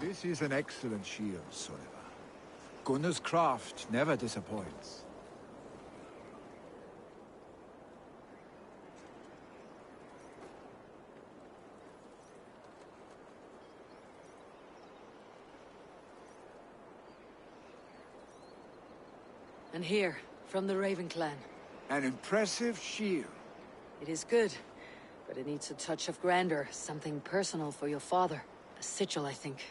This is an excellent shield, Sullivan. Gunnar's craft never disappoints. And here, from the Raven clan. An impressive shield. It is good, but it needs a touch of grandeur, something personal for your father. A sigil, I think.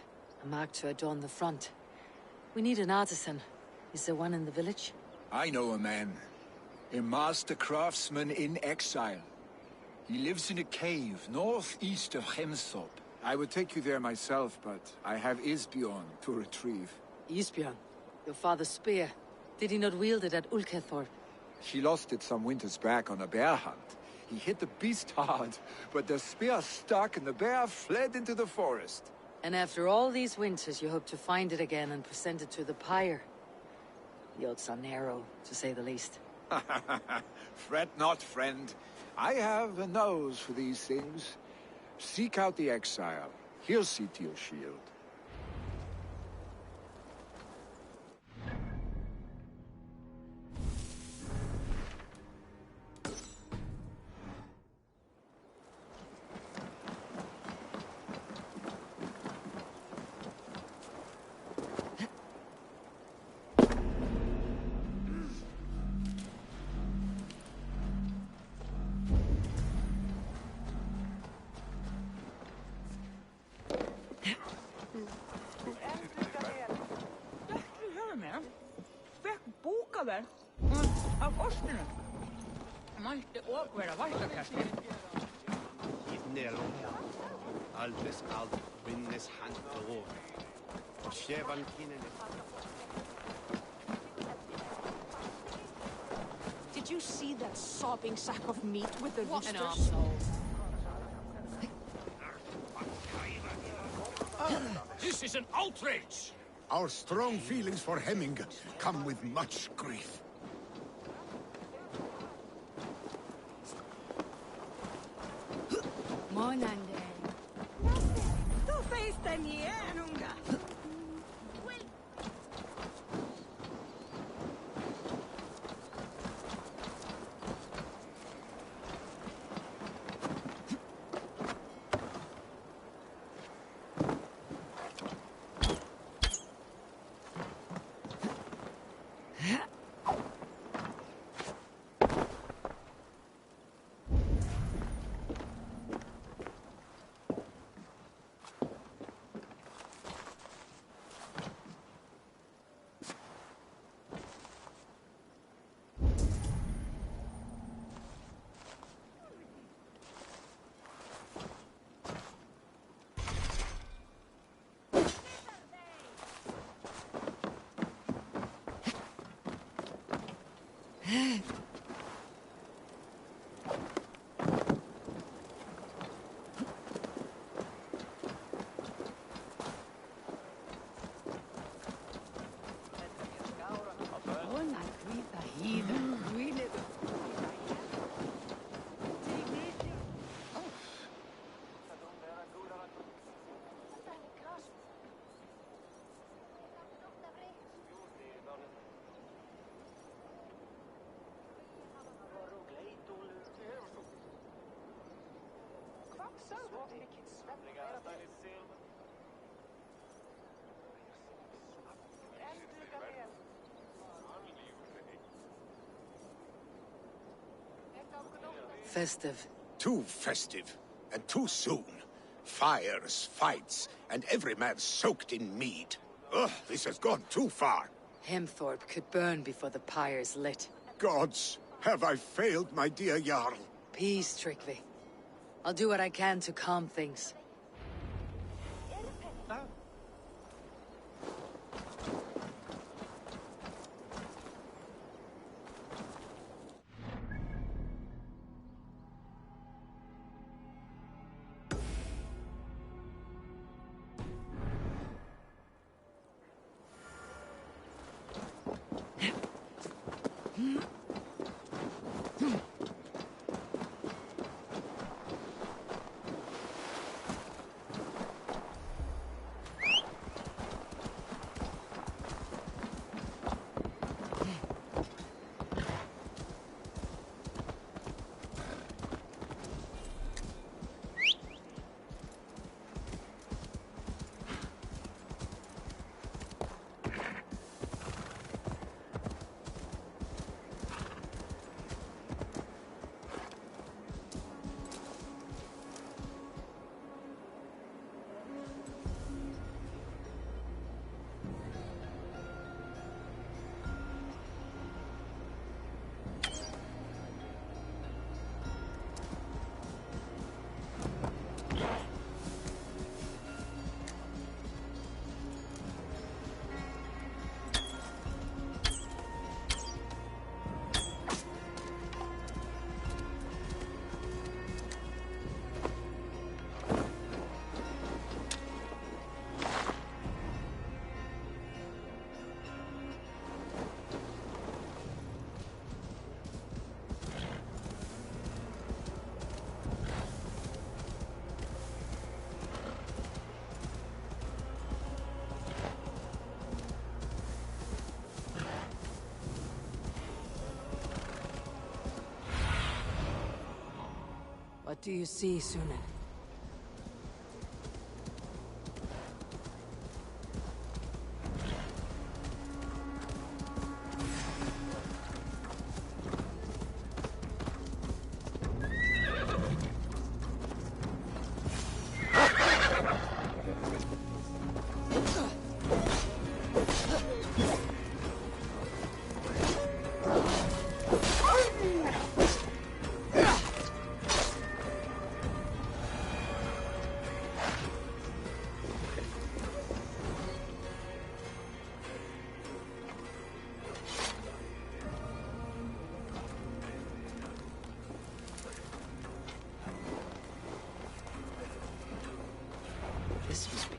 A mark to adorn the front. We need an artisan. Is there one in the village? I know a man. A master craftsman in exile. He lives in a cave northeast of Hemthorpe. I would take you there myself, but I have Isbjorn to retrieve. Isbjorn? Your father's spear. Did he not wield it at Ulkethorpe? She lost it some winters back on a bear hunt. He hit the beast hard, but the spear stuck and the bear fled into the forest. And after all these winters, you hope to find it again and present it to the pyre. The odds are narrow, to say the least. Fret not, friend. I have a nose for these things. Seek out the exile. He'll see to your shield. Av ostene. Maitte åkvera vaihtokästi. Idneloja. Alves alt vinnes hantoro. Shevan kinen. Did you see that sobbing sack of meat with the roosters? An arsehole. This is an outrage! Our strong feelings for Hemming come with much grief. Monande. Tu feistä nienunga. Festive. Too festive, and too soon. Fires, fights, and every man soaked in mead. Ugh, this has gone too far. Hemthorpe could burn before the pyre's lit. Gods, have I failed my dear Jarl? Peace, Trygve. I'll do what I can to calm things. What do you see, Sunan? This must be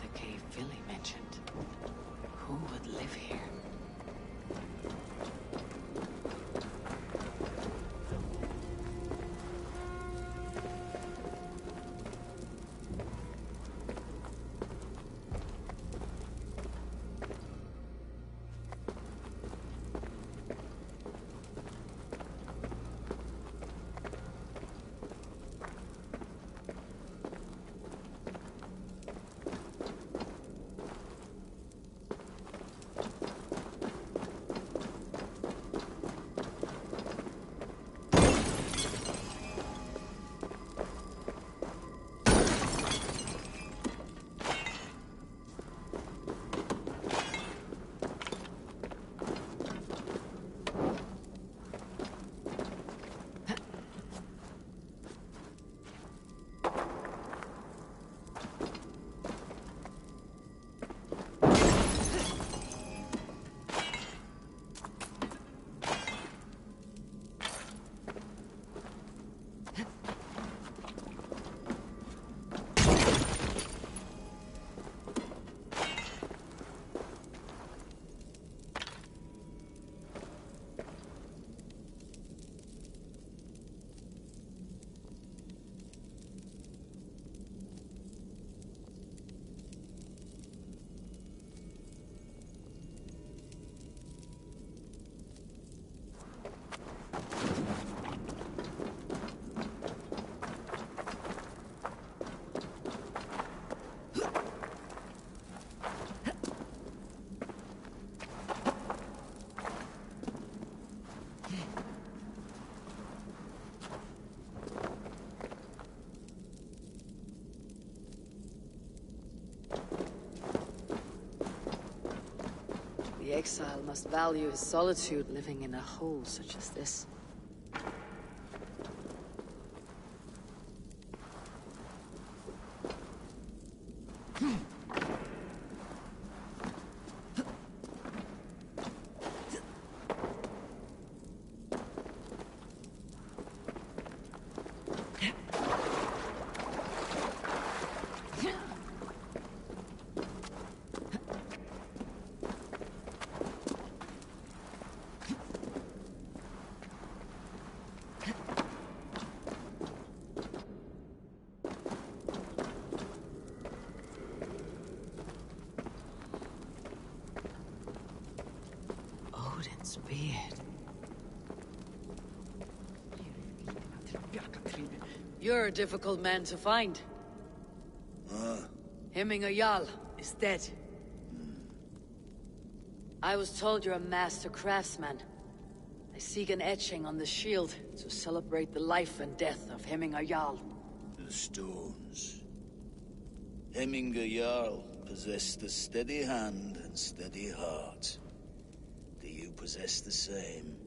the cave Billy mentioned. Who would live here? The exile must value his solitude living in a hole such as this. You're a difficult man to find. Hemminger Jarl is dead. I was told you're a master craftsman. I seek an etching on the shield to celebrate the life and death of Hemminger Jarl. The stones. Hemminger Jarl possessed a steady hand and steady heart. Do you possess the same?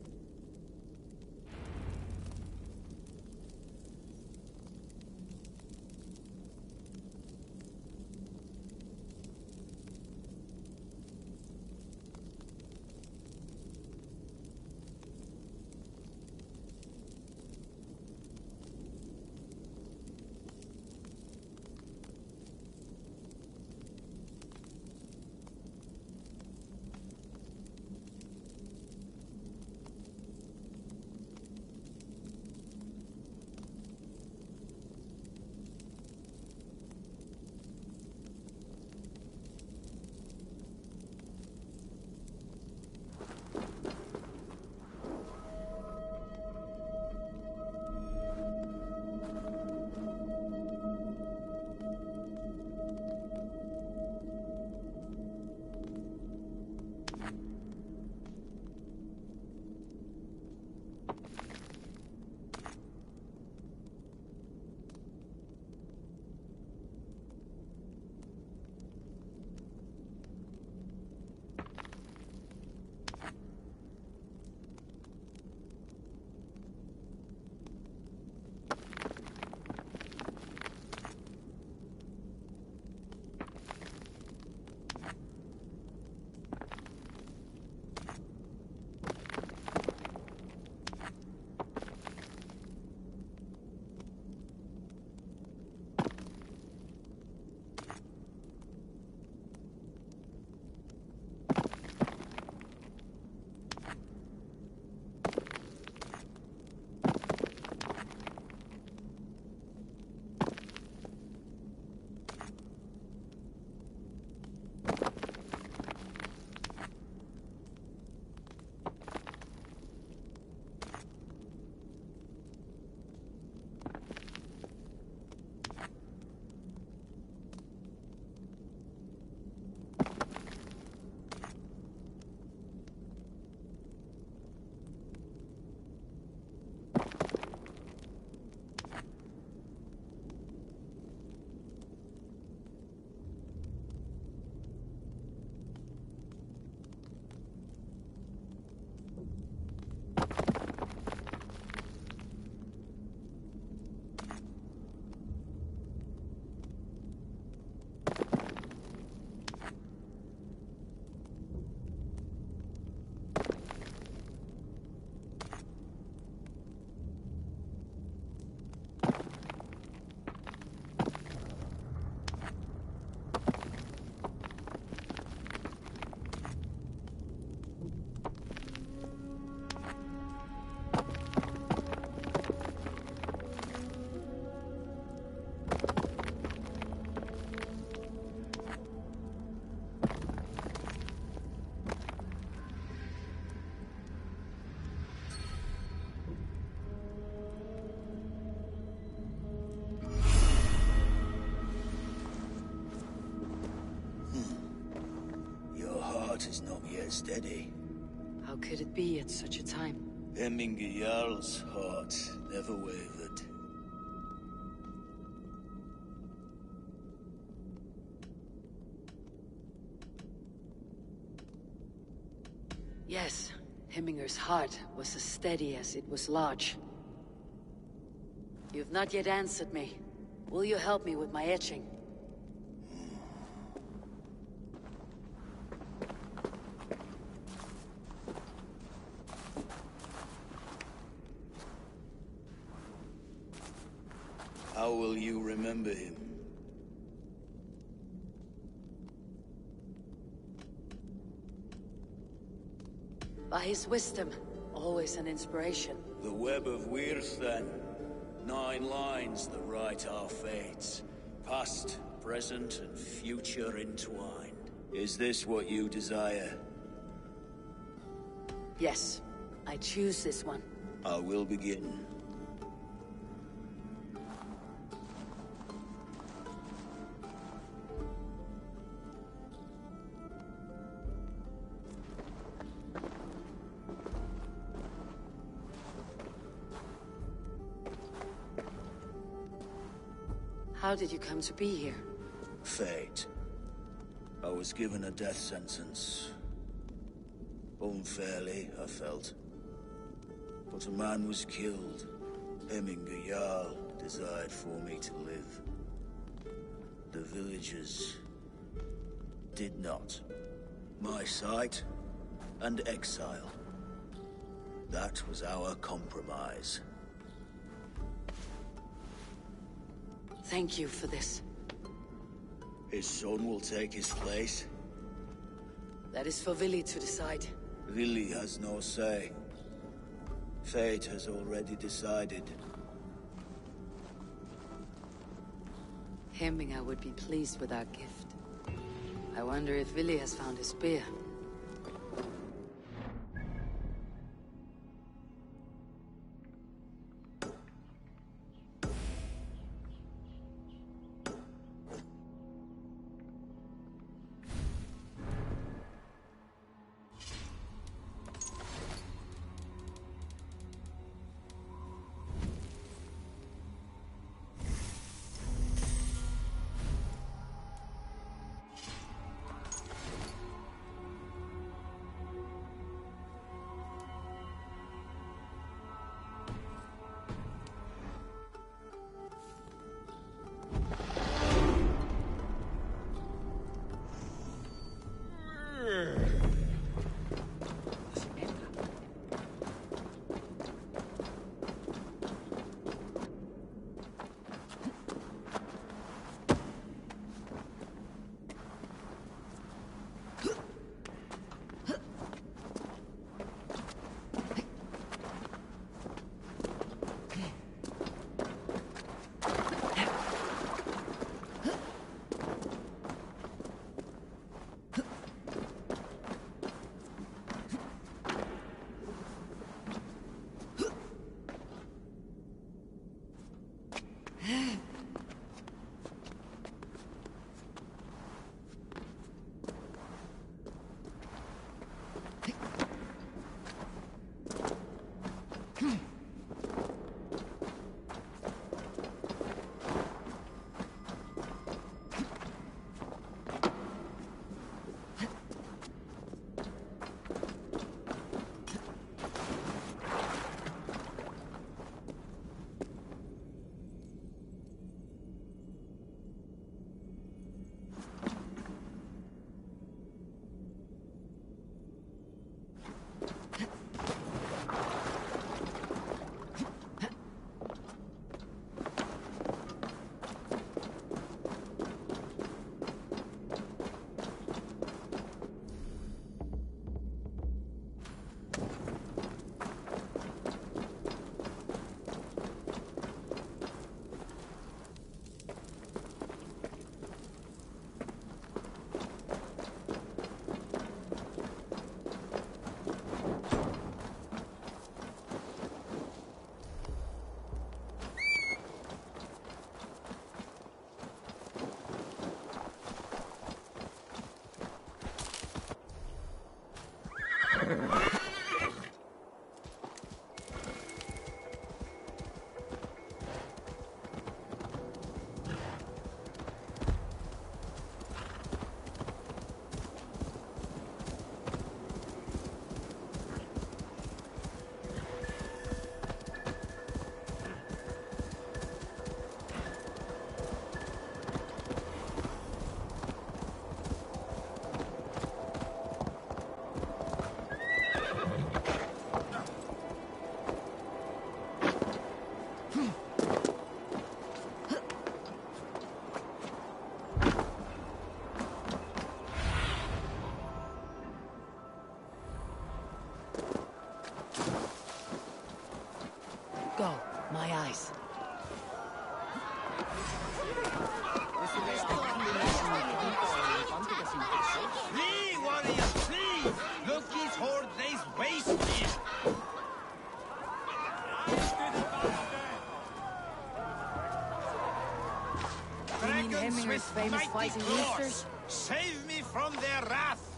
Is not yet steady. How could it be at such a time? Hemminger Jarl's heart never wavered. Yes, Hemminger's heart was as steady as it was large. You've not yet answered me. Will you help me with my etching? How will you remember him? By his wisdom, always an inspiration. The web of Wirth, then. 9 lines that write our fates. Past, present, and future entwined. Is this what you desire? Yes, I choose this one. I will begin. How did you come to be here? Fate. I was given a death sentence. Unfairly, I felt. But a man was killed. Hemminger Jarl desired for me to live. The villagers did not. My sight and exile. That was our compromise. Thank you for this. His son will take his place. That is for Vili to decide. Vili has no say. Fate has already decided. Hemminger would be pleased with our gift. I wonder if Vili has found his spear. Go, my eyes. Flee, warriors, flee! Look, these horde lays waste here! You mean Dragons Hemminger's with famous mighty fighting claws! roosters? Save me from their wrath!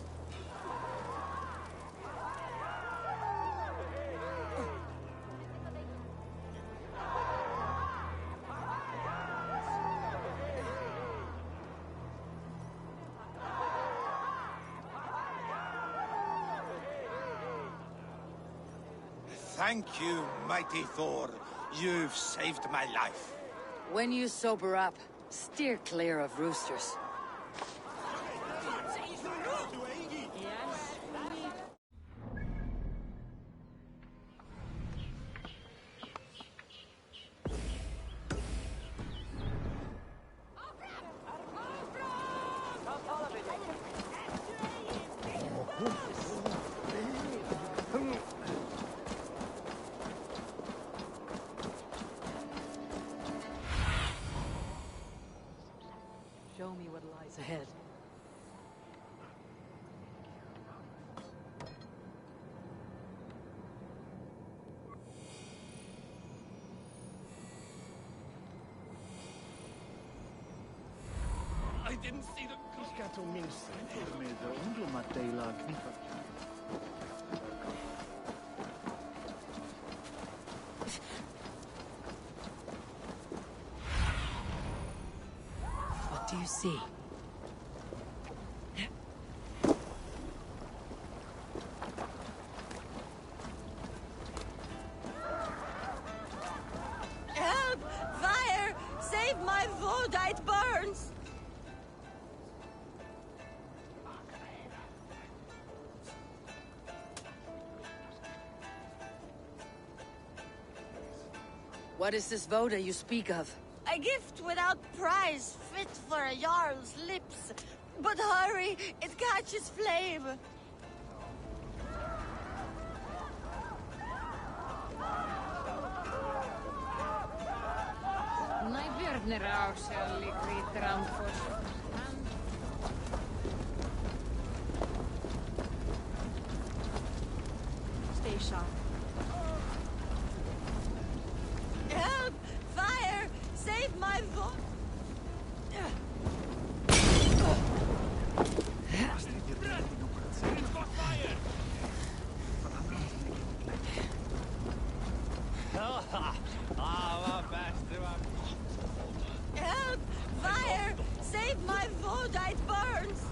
Thank you, mighty Thor. You've saved my life. When you sober up, steer clear of roosters. Show me what lies ahead. I didn't see the... What do you see? Help! Fire! Save my Voda, it burns! What is this Voda you speak of? A gift without price, fit for a Jarl's lips. But hurry, it catches flame. Stay sharp. Help! Fire! Save my vote! Help! Fire! Save my Voda, it burns!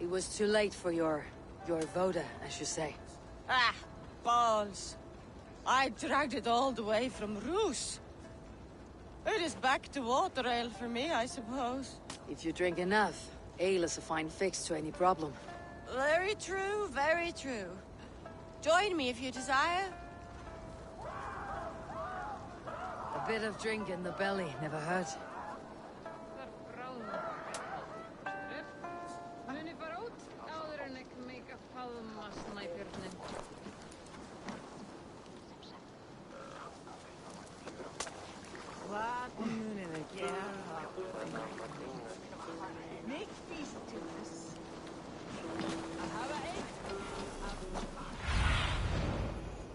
It was too late for your Voda, as you say. Ah, balls. I dragged it all the way from Roos. It is back to water ale for me, I suppose. If you drink enough, ale is a fine fix to any problem. Very true, very true. Join me if you desire. A bit of drink in the belly never hurt. Make feast to us.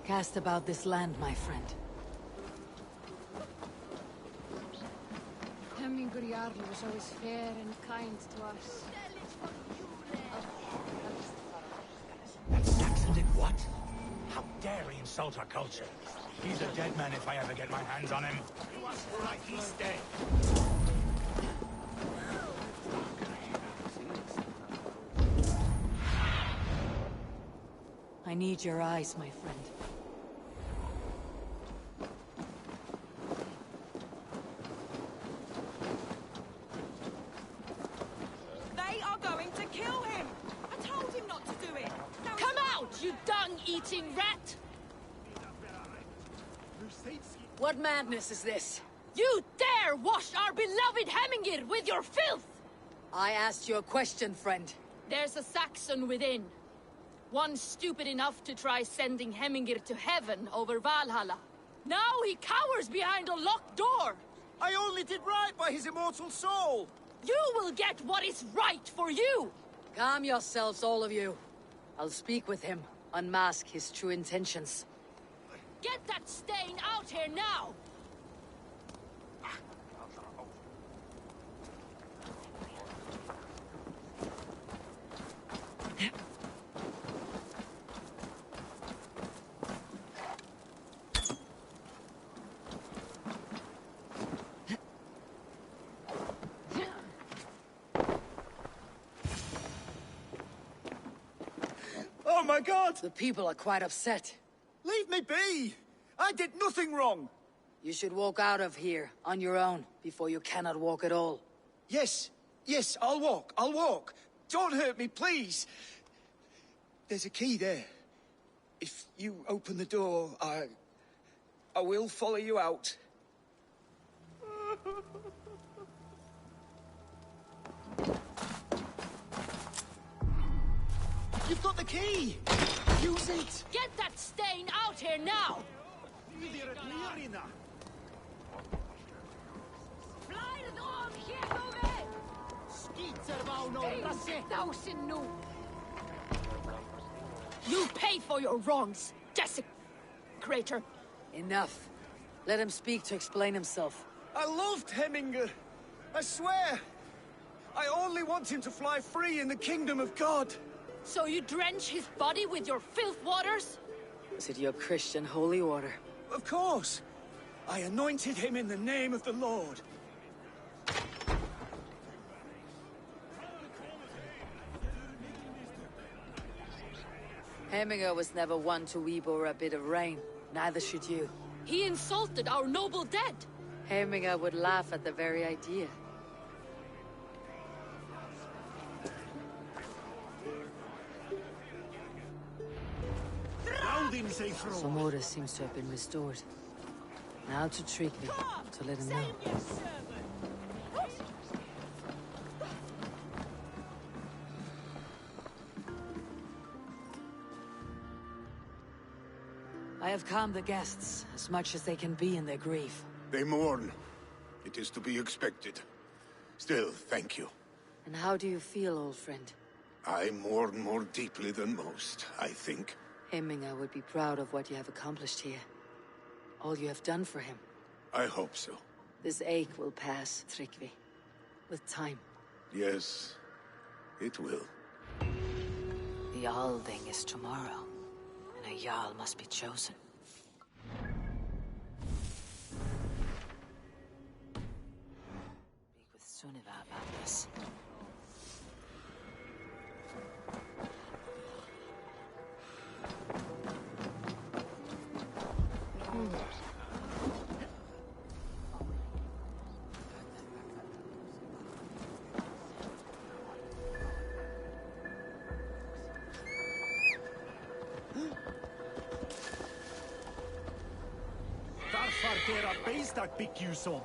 Cast about this land, my friend. Hemmingur Jarl was always fair and kind to us. Saxon did what? How dare he insult our culture? He's a dead man if I ever get my hands on him. You are right, he's dead. I need your eyes, my friend. They are going to kill him! I told him not to do it! Now Come out, you dung-eating rat! What madness is this? You dare wash our beloved Hemingir with your filth! I asked you a question, friend. There's a Saxon within. One stupid enough to try sending Hemingir to heaven over Valhalla. Now he cowers behind a locked door! I only did right by his immortal soul! You will get what is right for you! Calm yourselves, all of you. I'll speak with him, unmask his true intentions. Get that stain out here now! Oh my god! The people are quite upset. Leave me be! I did nothing wrong! You should walk out of here, on your own, before you cannot walk at all. Yes, yes, I'll walk. Don't hurt me, please! There's a key there. If you open the door, I will follow you out. You've got the key! Use it! Get that stain out here now! You pay for your wrongs, desecrator! Enough. Let him speak to explain himself. I loved Heminger. I swear. I only want him to fly free in the kingdom of God. So you drench his body with your filth waters? Was it your Christian holy order? Of course. I anointed him in the name of the Lord. Heminger was never one to weep over a bit of rain. Neither should you. He insulted our noble dead. Heminger would laugh at the very idea. Some order seems to have been restored. Now to Trigvi, to let him know. I have calmed the guests, as much as they can be in their grief. They mourn. It is to be expected. Still, thank you. And how do you feel, old friend? I mourn more deeply than most, I think. Heminger would be proud of what you have accomplished here. All you have done for him. I hope so. This ache will pass, Trigvi. With time. Yes, it will. The Althing is tomorrow, and a Jarl must be chosen. Speak with Sunniva about this. Varför dera beistak bygg you som?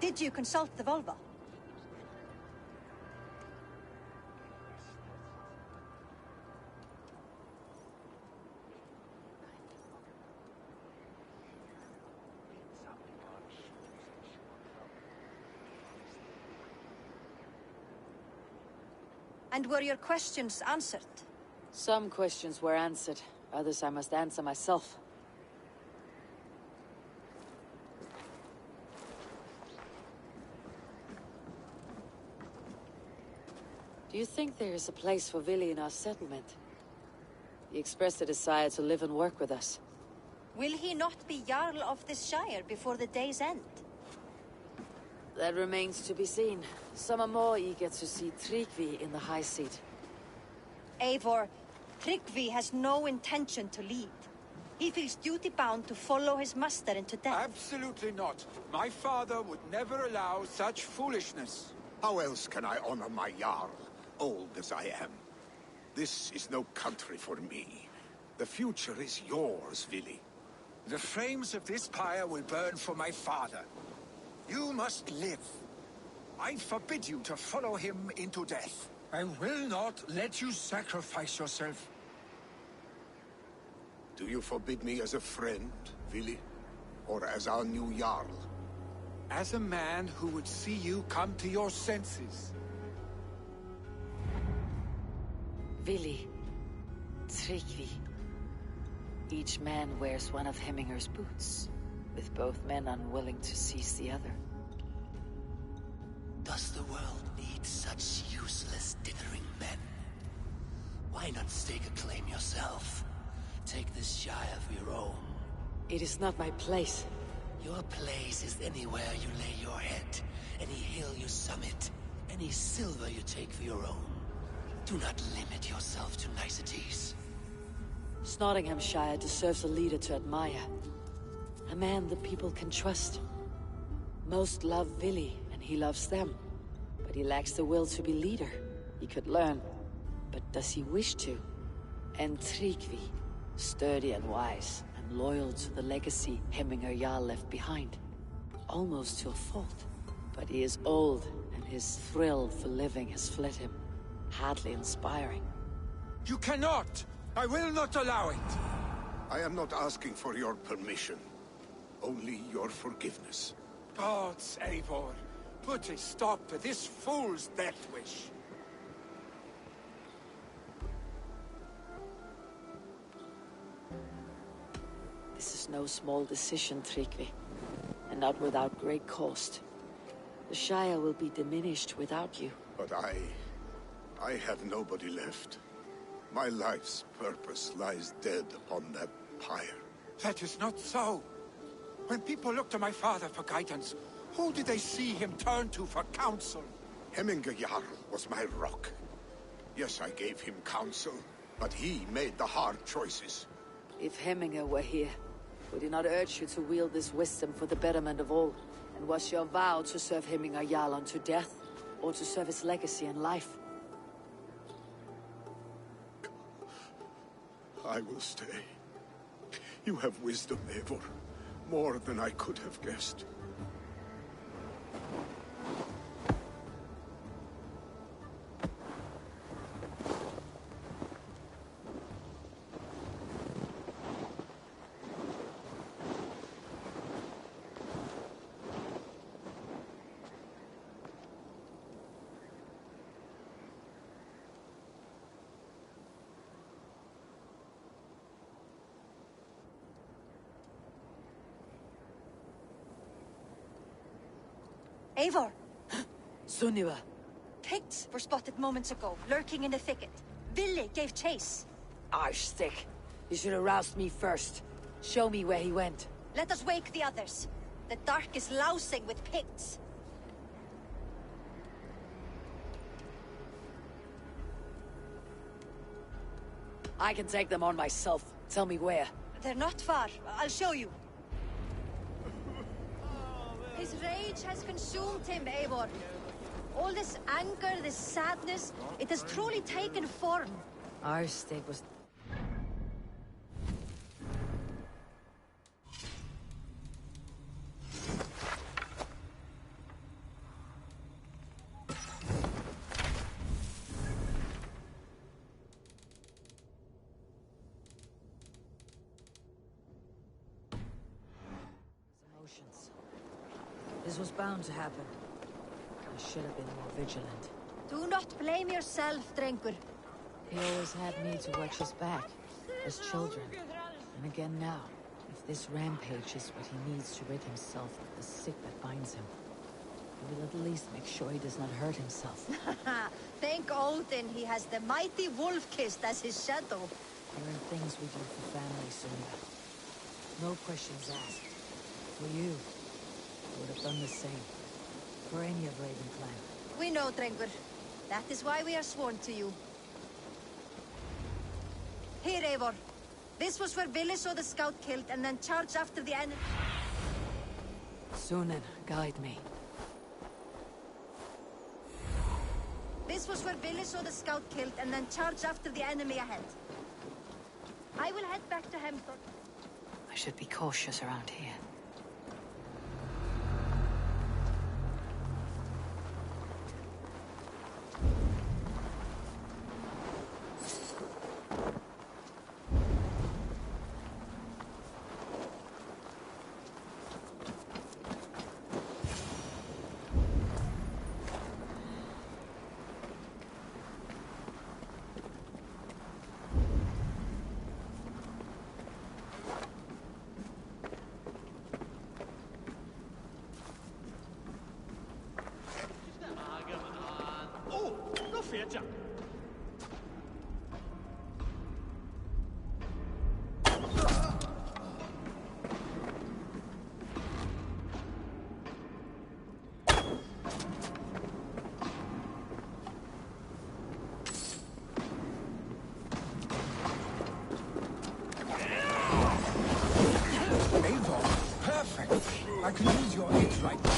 Did you consult the Volva? And were your questions answered? Some questions were answered. Others I must answer myself. Do you think there is a place for Vili in our settlement? He expressed a desire to live and work with us. Will he not be Jarl of this Shire before the day's end? That remains to be seen. Some are more eager to see Tryggvi in the high seat. Eivor, Tryggvi has no intention to lead. He feels duty-bound to follow his master into death. Absolutely not. My father would never allow such foolishness. How else can I honor my Jarl, old as I am? This is no country for me. The future is yours, Vili. The flames of this pyre will burn for my father. You must live. I forbid you to follow him into death. I will not let you sacrifice yourself. Do you forbid me as a friend, Vili? Or as our new Jarl? As a man who would see you come to your senses. Vili, Tryggvi. Each man wears one of Hemminger's boots, with both men unwilling to seize the other. Does the world need such useless, dithering men? Why not stake a claim yourself? Take this Shire for your own. It is not my place. Your place is anywhere you lay your head, any hill you summit, any silver you take for your own. Do not limit yourself to niceties. Nottinghamshire deserves a leader to admire. A man the people can trust. Most love Vili, and he loves them. But he lacks the will to be leader. He could learn. But does he wish to? And Tryggvi, sturdy and wise, and loyal to the legacy Hemminger Jarl left behind. Almost to a fault. But he is old, and his thrill for living has fled him. Hardly inspiring. You cannot! I will not allow it! I am not asking for your permission. Only your forgiveness. Gods, Eivor, put a stop to this fool's death wish. This is no small decision, Tryggvi. And not without great cost. The Shire will be diminished without you. But I have nobody left. My life's purpose lies dead upon that pyre. That is not so. When people look to my father for guidance, who did they see him turn to for counsel? Hemminger Jarl was my rock. Yes, I gave him counsel, but he made the hard choices. If Hemminger were here, would he not urge you to wield this wisdom for the betterment of all? And was your vow to serve Hemminger Jarl unto death, or to serve his legacy in life? I will stay. You have wisdom, Eivor. More than I could have guessed. Eivor! Sunniva! Picts were spotted moments ago, lurking in the thicket. Vili gave chase. Stick. You should have roused me first. Show me where he went. Let us wake the others. The dark is lousing with Picts. I can take them on myself. Tell me where. They're not far. I'll show you. His rage has consumed him, Eivor. All this anger, this sadness, it has truly taken form. Stick was... This was bound to happen. I should have been more vigilant. Do not blame yourself, Drengur. He always had me to watch his back, as children. And again now, if this rampage is what he needs to rid himself of the sick that binds him, he will at least make sure he does not hurt himself. Thank Odin he has the mighty wolf-kissed as his shadow. There are things we do for family, Sonia. No questions asked. For you, I would have done the same. For any of Raven clan. We know, Drengur. That is why we are sworn to you. Here, Eivor. This was where Vili saw the scout killed and then charged after the enemy. Sunan, guide me. This was where Vili saw the scout killed and then charged after the enemy ahead. I will head back to Hemthorpe. I should be cautious around here. I can use your aid right now.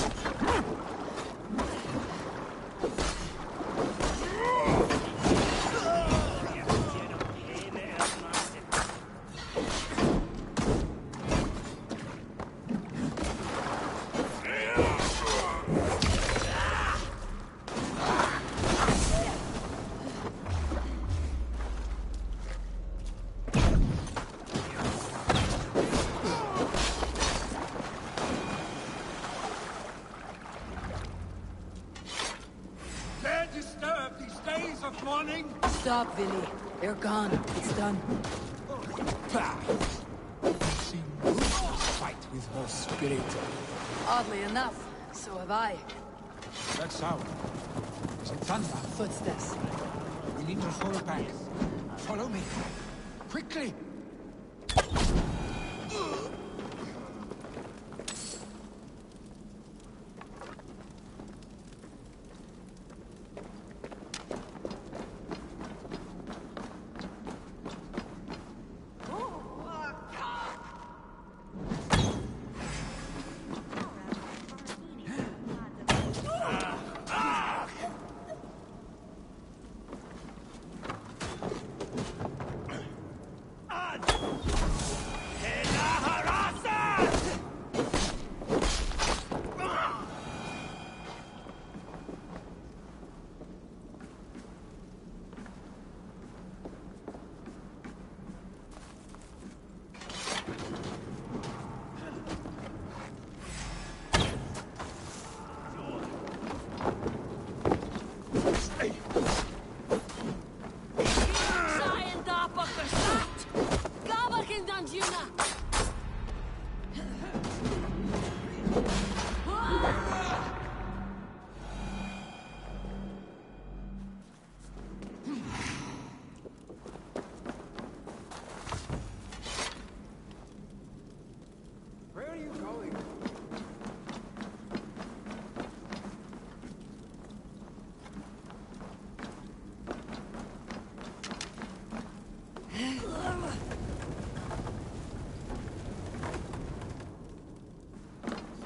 Stop, Vili. They're gone. It's done. Seen Rufus fight with her spirit. Oddly enough, so have I. That sound. Is it thunder? Footsteps. We need to fall back. Follow me. Quickly!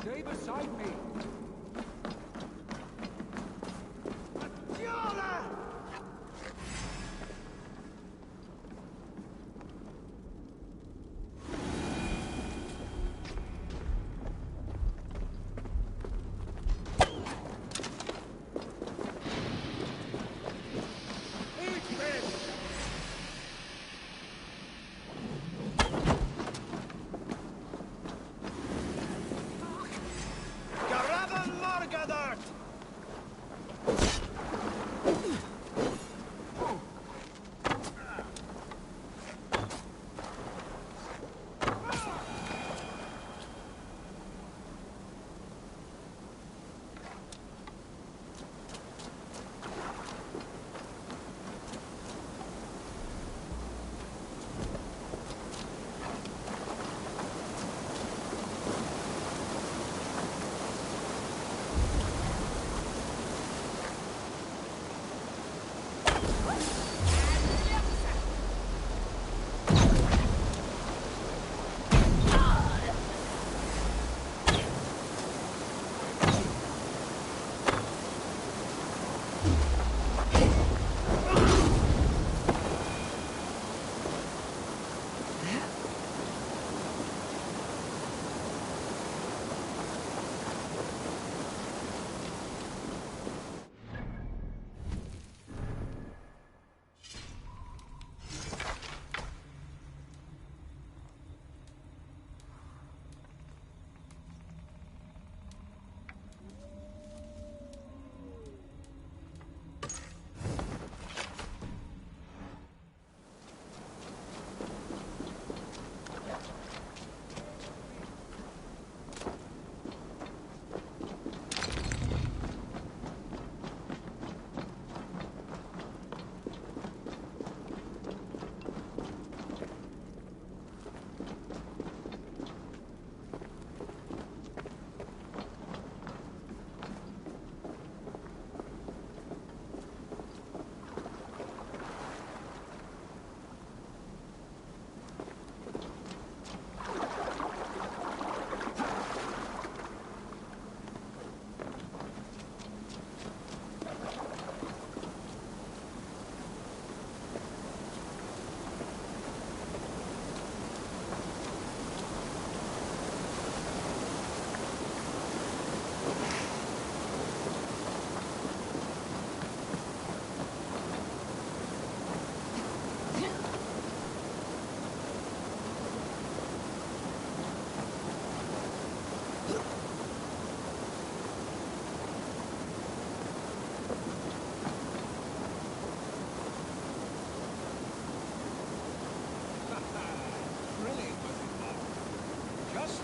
Stay beside me.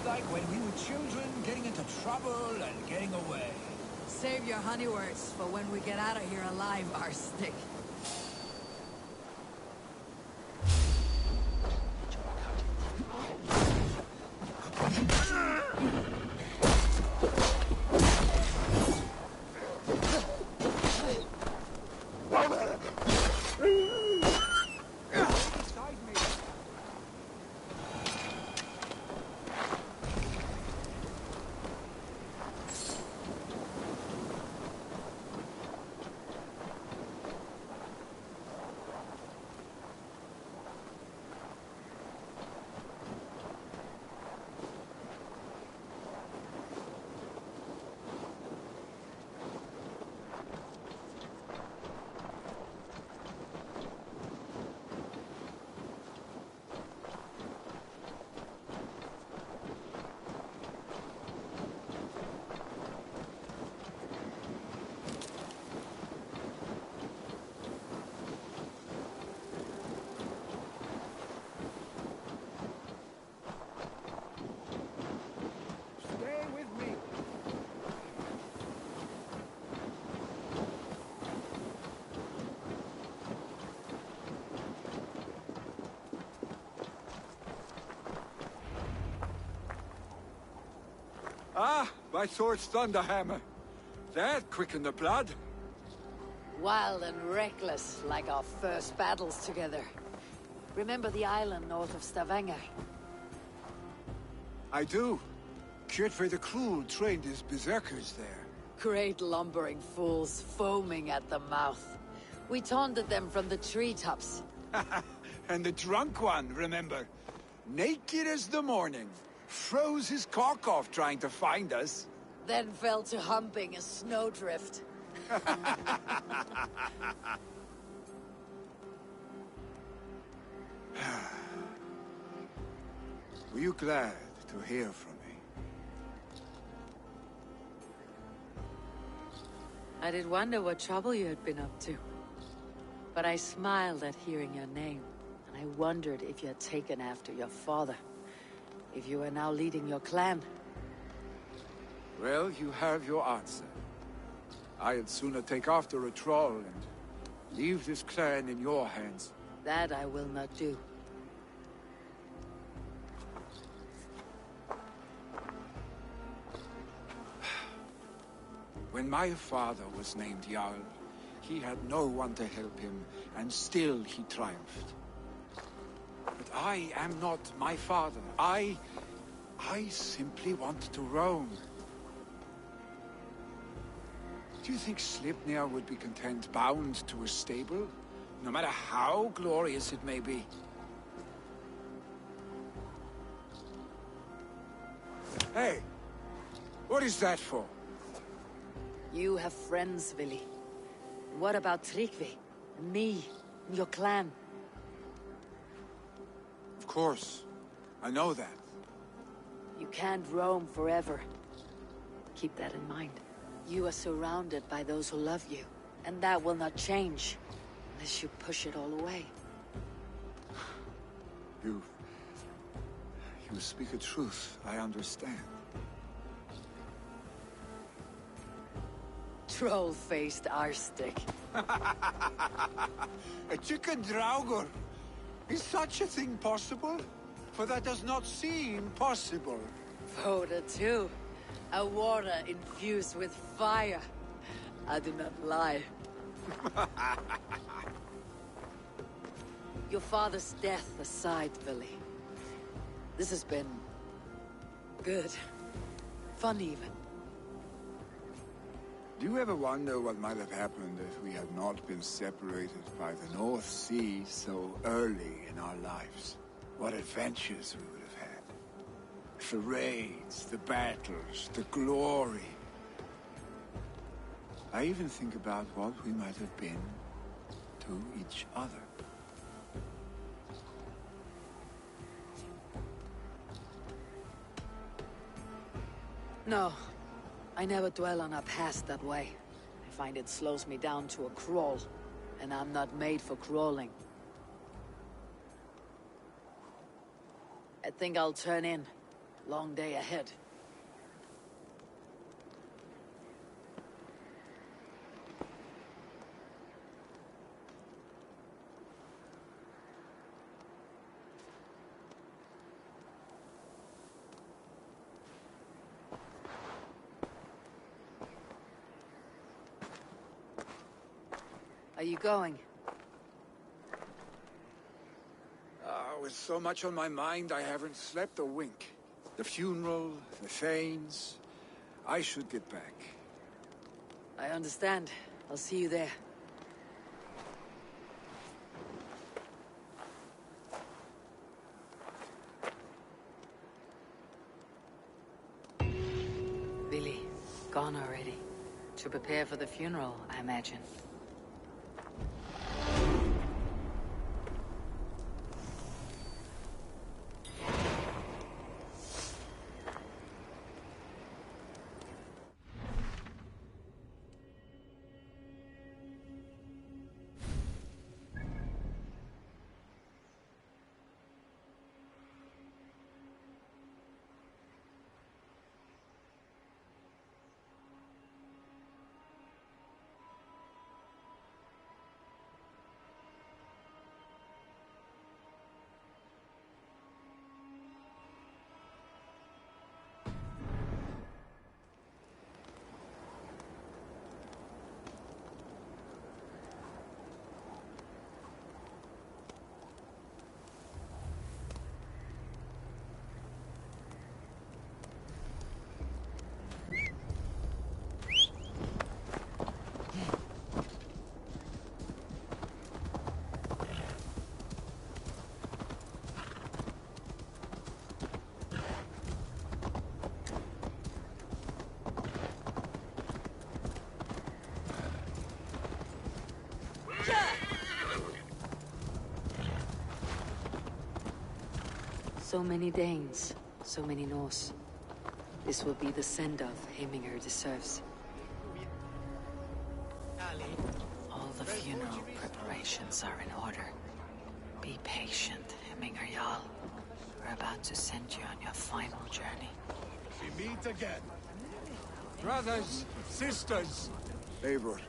like when we were children, getting into trouble and getting away. Save your honey words for when we get out of here alive, Arstic. Ah, my sword's thunderhammer. That quickened the blood. Wild and reckless, like our first battles together. Remember the island north of Stavanger? I do. Kjotve the Cruel trained his berserkers there. Great lumbering fools, foaming at the mouth. We taunted them from the treetops. And the drunk one, remember? Naked as the morning. Froze his cock off trying to find us. Then fell to humping a snowdrift. Were you glad to hear from me? I did wonder what trouble you had been up to. But I smiled at hearing your name, and I wondered if you had taken after your father. If you are now leading your clan. Well, you have your answer. I'd sooner take after a troll and leave this clan in your hands. That I will not do. When my father was named Jarl, he had no one to help him, and still he triumphed. But I am not my father. I simply want to roam. Do you think Sleipnir would be content bound to a stable, no matter how glorious it may be? Hey! What is that for? You have friends, Vili. What about Tryggvi? And me? And your clan? Of course. I know that. You can't roam forever. Keep that in mind. You are surrounded by those who love you. And that will not change. Unless you push it all away. You speak a truth. I understand. Troll-faced Arstic. A chicken Draugr! Is such a thing possible? For that does not seem possible. Voda too. A water infused with fire. I do not lie. Your father's death aside, Vili. This has been... good. Fun even. Do you ever wonder what might have happened if we had not been separated by the North Sea so early in our lives? What adventures we would have had. The raids, the battles, the glory. I even think about what we might have been to each other. No. I never dwell on our past that way. I find it slows me down to a crawl. And I'm not made for crawling. I think I'll turn in. Long day ahead. Are you going? With so much on my mind, I haven't slept a wink. The funeral, the Thanes. I should get back. I understand. I'll see you there. Billy, gone already. To prepare for the funeral, I imagine. So many Danes, so many Norse. This will be the send-off Heminger deserves. All the funeral preparations are in order. Be patient, Heminger Jarl. We're about to send you on your final journey. We meet again. Brothers, sisters. Eivor,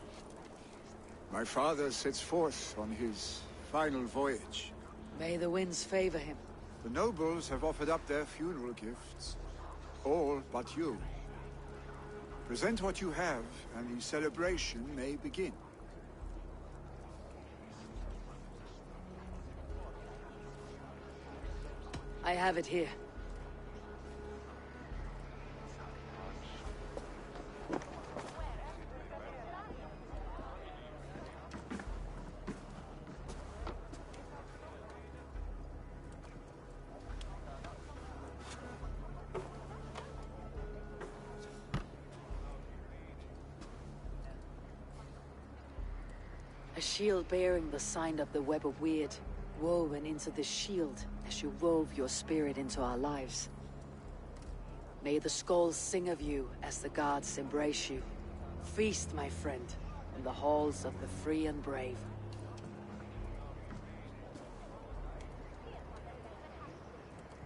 my father sets forth on his final voyage. May the winds favor him. The nobles have offered up their funeral gifts. All but you. Present what you have, and the celebration may begin. I have it here. A shield bearing the sign of the Web of Weird, woven into the shield as you wove your spirit into our lives. May the skulls sing of you as the gods embrace you. Feast, my friend, in the halls of the free and brave.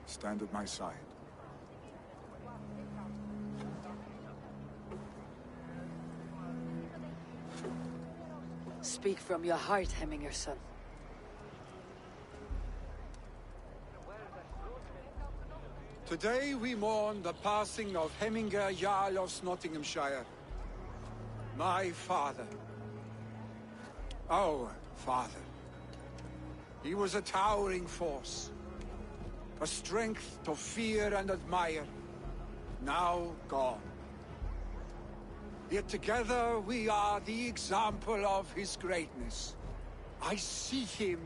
Stand at my side. Speak from your heart, Heminger, son. Today we mourn the passing of Heminger Jarl of Nottinghamshire. My father. Our father. He was a towering force. A strength to fear and admire. Now gone. Yet together we are the example of his greatness. I see him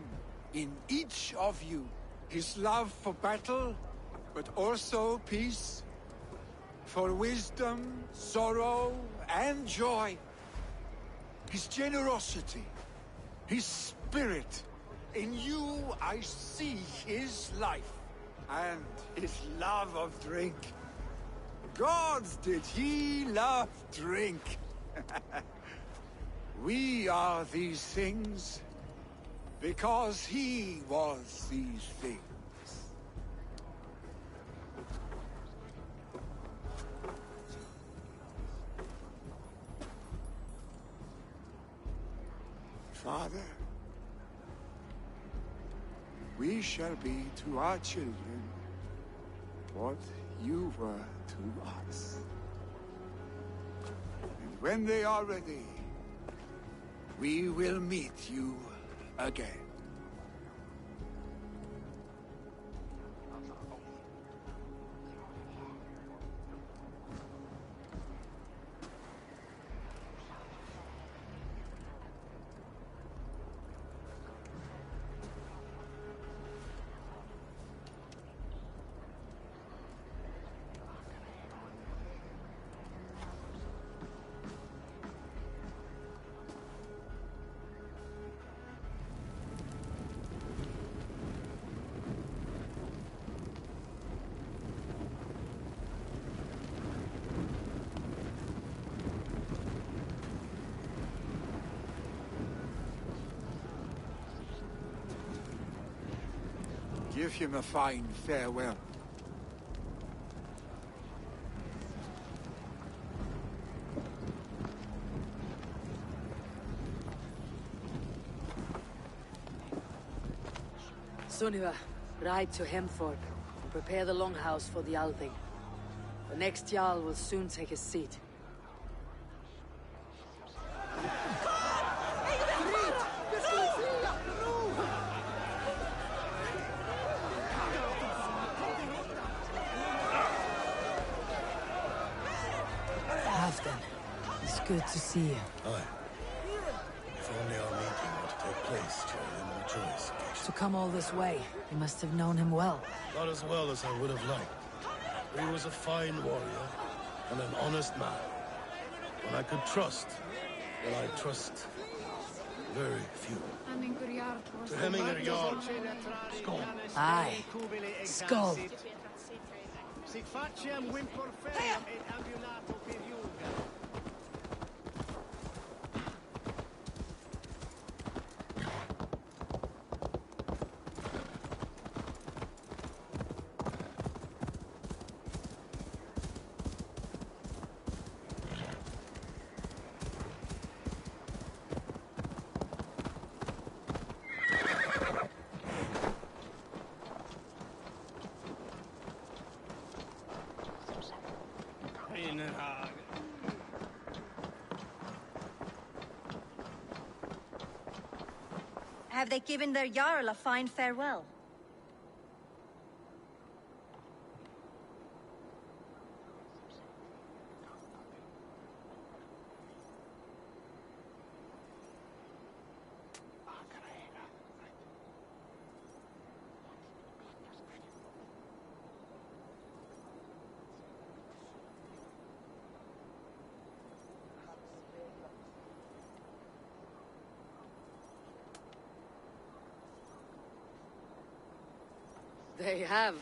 in each of you. His love for battle, but also peace. For wisdom, sorrow, and joy. His generosity, his spirit. In you I see his life, and his love of drink. Gods, did he love drink? We are these things because he was these things. Father, we shall be to our children what you were to us. And when they are ready, we will meet you again. Give him a fine farewell. Sunniva, ride to Hemthorpe and prepare the longhouse for the Althing. The next Jarl will soon take his seat. Halfdan, it's good to see you. Aye. If only our meeting were to take place during the more joyous occasion. To come all this way, you must have known him well. Not as well as I would have liked. He was a fine warrior and an honest man. One I could trust. Well, I trust very few. To Hemminger Jarl. Skål. Aye. Skål. Sic faciem Wimporferium et ambulato per Iuga. Have they given their Jarl a fine farewell? They have.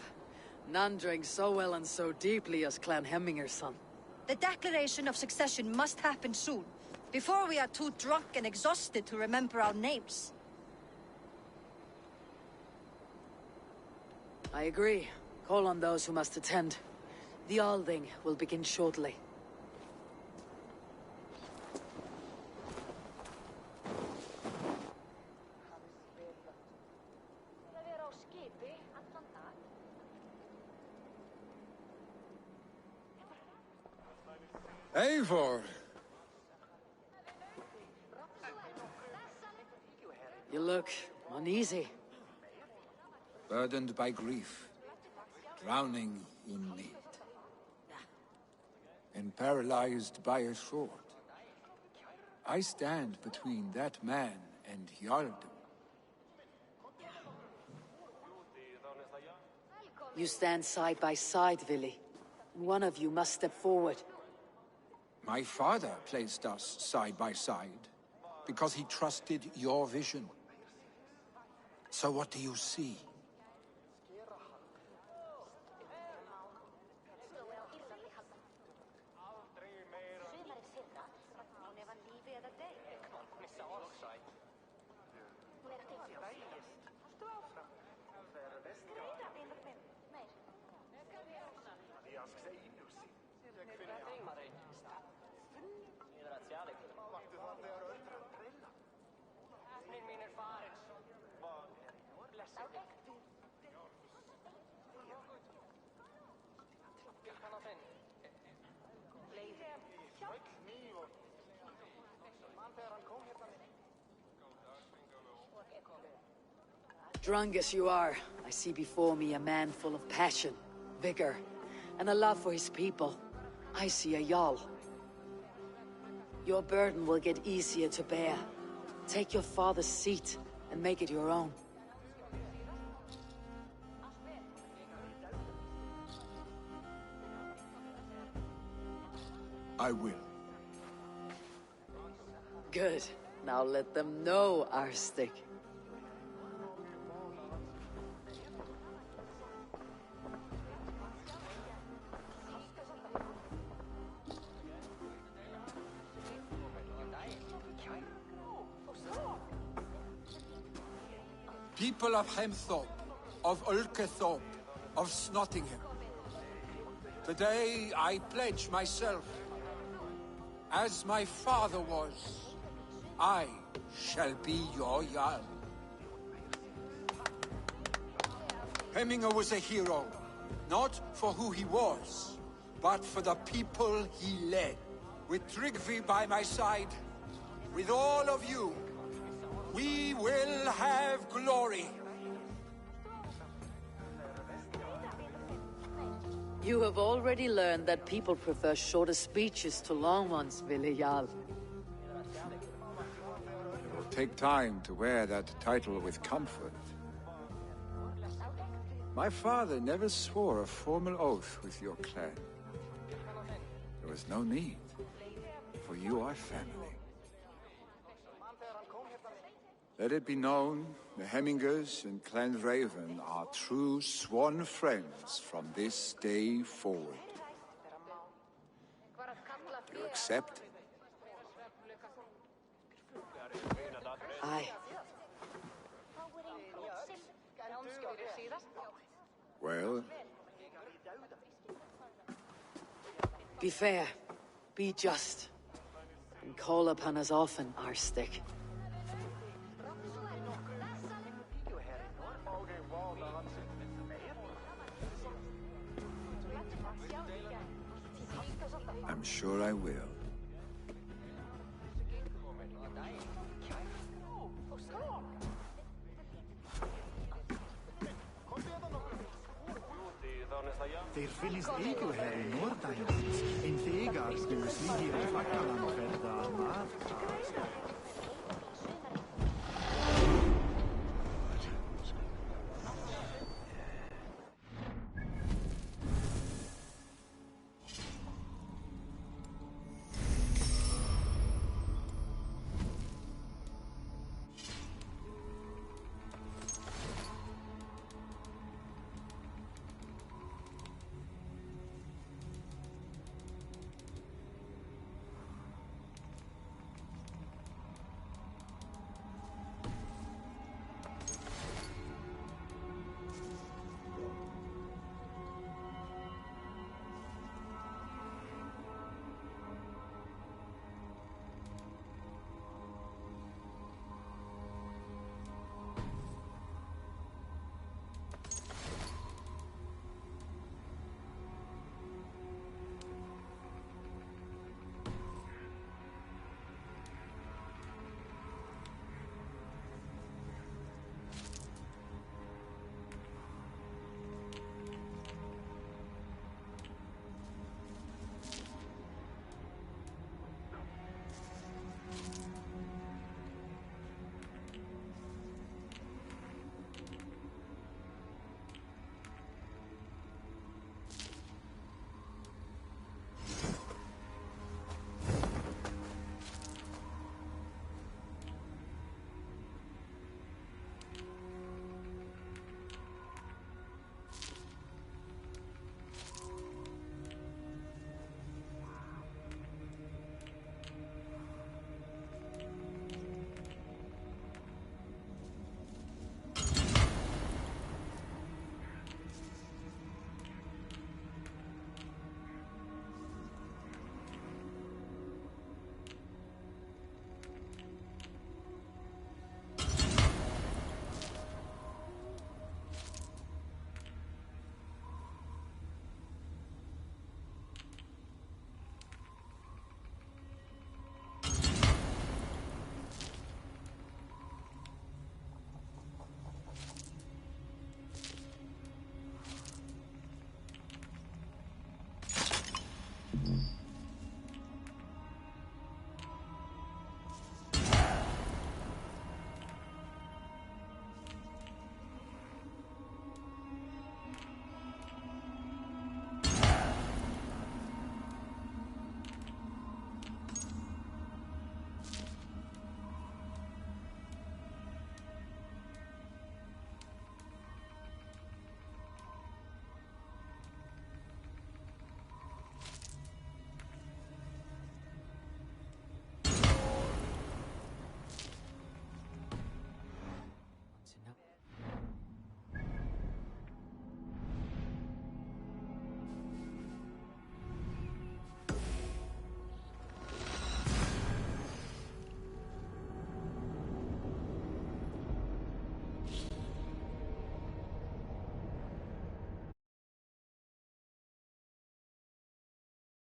None drank so well and so deeply as Clan Hemminger's son. The declaration of succession must happen soon, before we are too drunk and exhausted to remember our names. I agree. Call on those who must attend. The Althing will begin shortly. Eivor! You look uneasy. Burdened by grief, drowning in need, and paralyzed by a sword. I stand between that man and Jarldom. You stand side by side, Vili. One of you must step forward. My father placed us side by side because he trusted your vision. So what do you see? Drunk as you are, I see before me a man full of passion, vigor, and a love for his people. I see a Jarl. Your burden will get easier to bear. Take your father's seat and make it your own. I will. Good. Now let them know our stick. People of Hemthorpe, of Ulkethorpe, of Snottingham. Today I pledge myself, as my father was, I shall be your Jarl. Hemminger was a hero, not for who he was, but for the people he led. With Tryggvi by my side, with all of you, we will have glory. You have already learned that people prefer shorter speeches to long ones, Ville Jarl. It will take time to wear that title with comfort. My father never swore a formal oath with your clan. There was no need, for you are family. Let it be known, the Hemmingers and Clan Raven are true sworn friends from this day forward. You accept? Aye. Well? Be fair, be just, and call upon us often, our stick. I'm sure I will. Þeir fyllist eiguherri Norðdæmis, en þegar búist líðir Valhallan verða margar.